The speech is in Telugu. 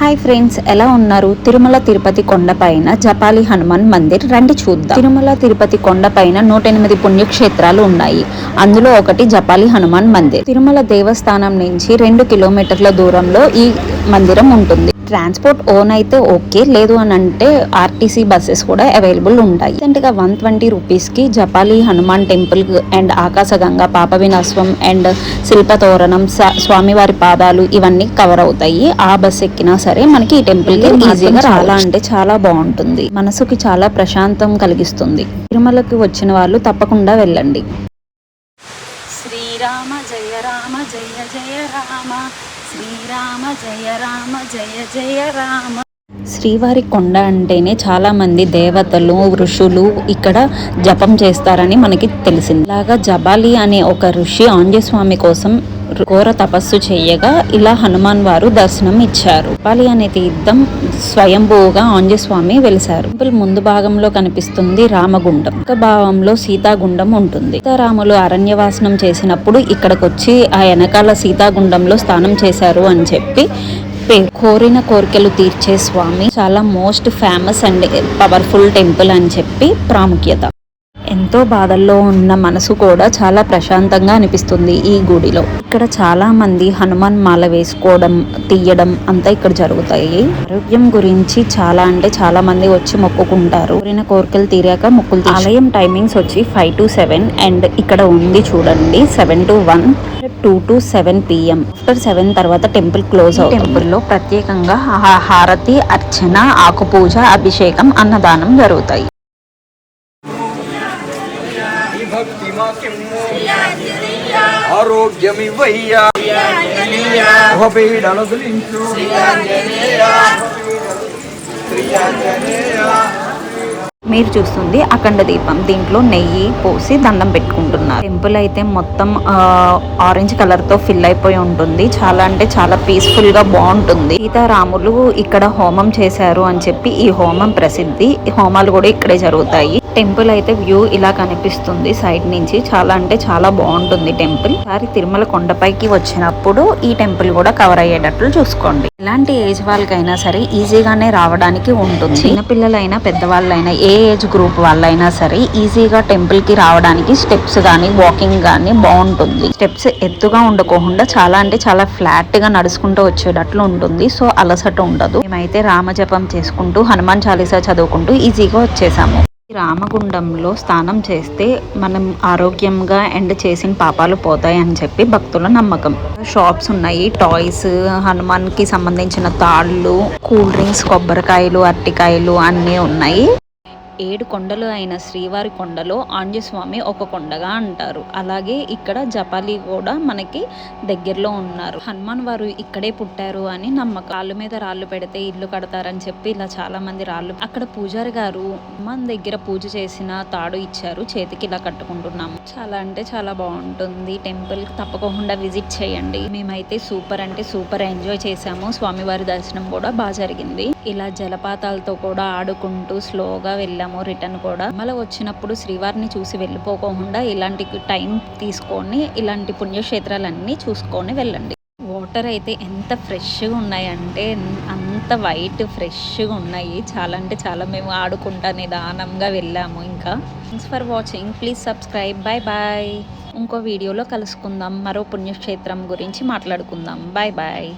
హాయ్ ఫ్రెండ్స్, ఎలా ఉన్నారు? తిరుమల తిరుపతి కొండపైన జపాలి హనుమాన్ మందిర్ రండి చూద్దాం. తిరుమల తిరుపతి కొండపైన 108 పుణ్యక్షేత్రాలు ఉన్నాయి. అందులో ఒకటి జపాలి హనుమాన్ మందిర్. తిరుమల దేవస్థానం నుంచి 2 కిలోమీటర్ల దూరంలో ఈ మందిరం ఉంటుంది. ట్రాన్స్పోర్ట్ ఓన్ అయితే ఓకే, లేదు అని అంటే ఆర్టీసీ బస్సెస్ కూడా అవైలబుల్ ఉంటాయి. రీసెంట్గా 120 రూపీస్కి జపాలి హనుమాన్ టెంపుల్ అండ్ ఆకాశగంగా, పాప వినాశనం అండ్ శిల్పతోరణం, స్వామివారి పాదాలు ఇవన్నీ కవర్ అవుతాయి. ఆ బస్ ఎక్కినా సరే మనకి ఈ టెంపుల్కి ఈజీగా చాలా అంటే చాలా బాగుంటుంది. మనసుకి చాలా ప్రశాంతం కలిగిస్తుంది. తిరుమలకి వచ్చిన వాళ్ళు తప్పకుండా వెళ్ళండి. శ్రీరామ జయ రామ జయ జయ రామ, శ్రీరామ జయ రామ జయ జయ రామ. శ్రీవారి కొండ అంటేనే చాలా మంది దేవతలు, ఋషులు ఇక్కడ జపం చేస్తారని మనకి తెలిసింది. ఇలాగా జబాలి అనే ఒక ఋషి ఆంజనేయ స్వామి కోసం ఘోర తపస్సు చేయగా ఇలా హనుమాన్ వారు దర్శనం ఇచ్చారు. జపాలి అనే తీర్థం స్వయంభూగా ఆంజనేయ స్వామి వెలిశారు. టెంపుల్ ముందు భాగంలో కనిపిస్తుంది రామగుండం, ఒక భాగంలో సీతాగుండం ఉంటుంది. సీతారాములు అరణ్యవాసనం చేసినప్పుడు ఇక్కడికి వచ్చి ఆ వెనకాల సీతాగుండంలో స్నానం చేశారు అని చెప్పి కోరిన కోరికలు తీర్చే స్వామి. చాలా most famous and powerful temple అని చెప్పి ప్రాముఖ్యత. ఎంతో బాధల్లో ఉన్న మనసు కూడా చాలా ప్రశాంతంగా అనిపిస్తుంది ఈ గుడిలో. ఇక్కడ చాలా మంది హనుమాన్ మాల వేసుకోవడం, తీయడం అంతా ఇక్కడ జరుగుతాయి. ఆరోగ్యం గురించి చాలా అంటే చాలా మంది వచ్చి మొక్కుకుంటారు. కోరిన కోరికలు తీరాక మొక్కులు. ఆలయం టైమింగ్స్ వచ్చి 5 to 7 అండ్ ఇక్కడ ఉంది చూడండి 7 to 1, 2 to 7 PM. ఆఫ్టర్ 7 తర్వాత టెంపుల్ క్లోజ్ అవుతుంది. టెంపుల్లో ప్రత్యేకంగా హారతి, అర్చన, ఆకుపూజ, అభిషేకం, అన్నదానం జరుగుతాయి. ఆరోగ్యమివయ్యా మీరు చూస్తుంది అఖండ దీపం. దీంట్లో నెయ్యి పోసి దండం పెట్టుకుంటున్నారు. టెంపుల్ అయితే మొత్తం ఆరెంజ్ కలర్ తో ఫిల్ అయిపోయి ఉంటుంది. చాలా అంటే చాలా పీస్ఫుల్ గా బాగుంటుంది. సీతారాములు ఇక్కడ హోమం చేశారు అని చెప్పి ఈ హోమం ప్రసిద్ధి. హోమాలు కూడా ఇక్కడే జరుగుతాయి. టెంపుల్ అయితే వ్యూ ఇలా కనిపిస్తుంది సైడ్ నుంచి. చాలా అంటే చాలా బాగుంటుంది టెంపుల్. ఒకసారి తిరుమల కొండపైకి వచ్చినప్పుడు ఈ టెంపుల్ కూడా కవర్ అయ్యేటట్లు చూసుకోండి. ఎలాంటి ఏజ్ వాళ్ళకైనా సరే ఈజీగానే రావడానికి ఉంటుంది. చిన్నపిల్లలైనా పెద్దవాళ్ళైనా ఏ ఏజ్ గ్రూప్ వాళ్ళైనా సరే ఈజీగా టెంపుల్ కి రావడానికి స్టెప్స్ కానీ వాకింగ్ కానీ బాగుంటుంది. స్టెప్స్ ఎత్తుగా ఉండకోకుండా చాలా అంటే చాలా ఫ్లాట్ గా నడుచుకుంటూ వచ్చేటట్లు ఉంటుంది. సో అలసట ఉండదు. మేమైతే రామజపం చేసుకుంటూ హనుమాన్ చాలీసా చదువుకుంటూ ఈజీగా వచ్చేసాము. రామగుండంలో స్నానం చేస్తే మనం ఆరోగ్యంగా అండ్ చేసిన పాపాలు పోతాయి అని చెప్పి భక్తుల నమ్మకం. షాప్స్ ఉన్నాయి, టాయ్స్, హనుమాన్ కి సంబంధించిన తాళ్ళు, కూల్ డ్రింక్స్, కొబ్బరికాయలు, అరటికాయలు అన్నీ ఉన్నాయి. 7 కొండలు అయిన శ్రీవారి కొండలో ఆంజనేయ స్వామి ఒక కొండగా అంటారు. అలాగే ఇక్కడ జపాలి కూడా మనకి దగ్గరలో ఉన్నారు. హనుమాన్ వారు ఇక్కడే పుట్టారు అని నమ్మకం. రాళ్ళ మీద రాళ్ళు పెడితే ఇల్లు కడతారని చెప్పి ఇలా చాలా మంది రాళ్ళు. అక్కడ పూజారి గారు హనుమాన్ దగ్గర పూజ చేసిన తాడు ఇచ్చారు, చేతికి ఇలా కట్టుకుంటున్నాము. చాలా అంటే చాలా బాగుంటుంది టెంపుల్. తప్పకుండా విజిట్ చేయండి. మేమైతే సూపర్ అంటే సూపర్ ఎంజాయ్ చేసాము. స్వామివారి దర్శనం కూడా బాగా జరిగింది. ఇలా జలపాతాలతో కూడా ఆడుకుంటూ స్లోగా వెళ్ళాము. రిటర్న్ కూడా మళ్ళీ వచ్చినప్పుడు శ్రీవారిని చూసి వెళ్ళిపోకుండా ఇలాంటి టైం తీసుకొని ఇలాంటి పుణ్యక్షేత్రాలన్నీ చూసుకొని వెళ్ళండి. వాటర్ అయితే ఎంత ఫ్రెష్గా ఉన్నాయంటే అంత వైట్ ఫ్రెష్గా ఉన్నాయి. చాలా అంటే చాలా మేము ఆడుకుంటా నిదానంగా వెళ్ళాము. ఇంకా thanks for watching. Please subscribe. Bye bye. ఇంకో వీడియోలో కలుసుకుందాం. మరో పుణ్యక్షేత్రం గురించి మాట్లాడుకుందాం. Bye bye.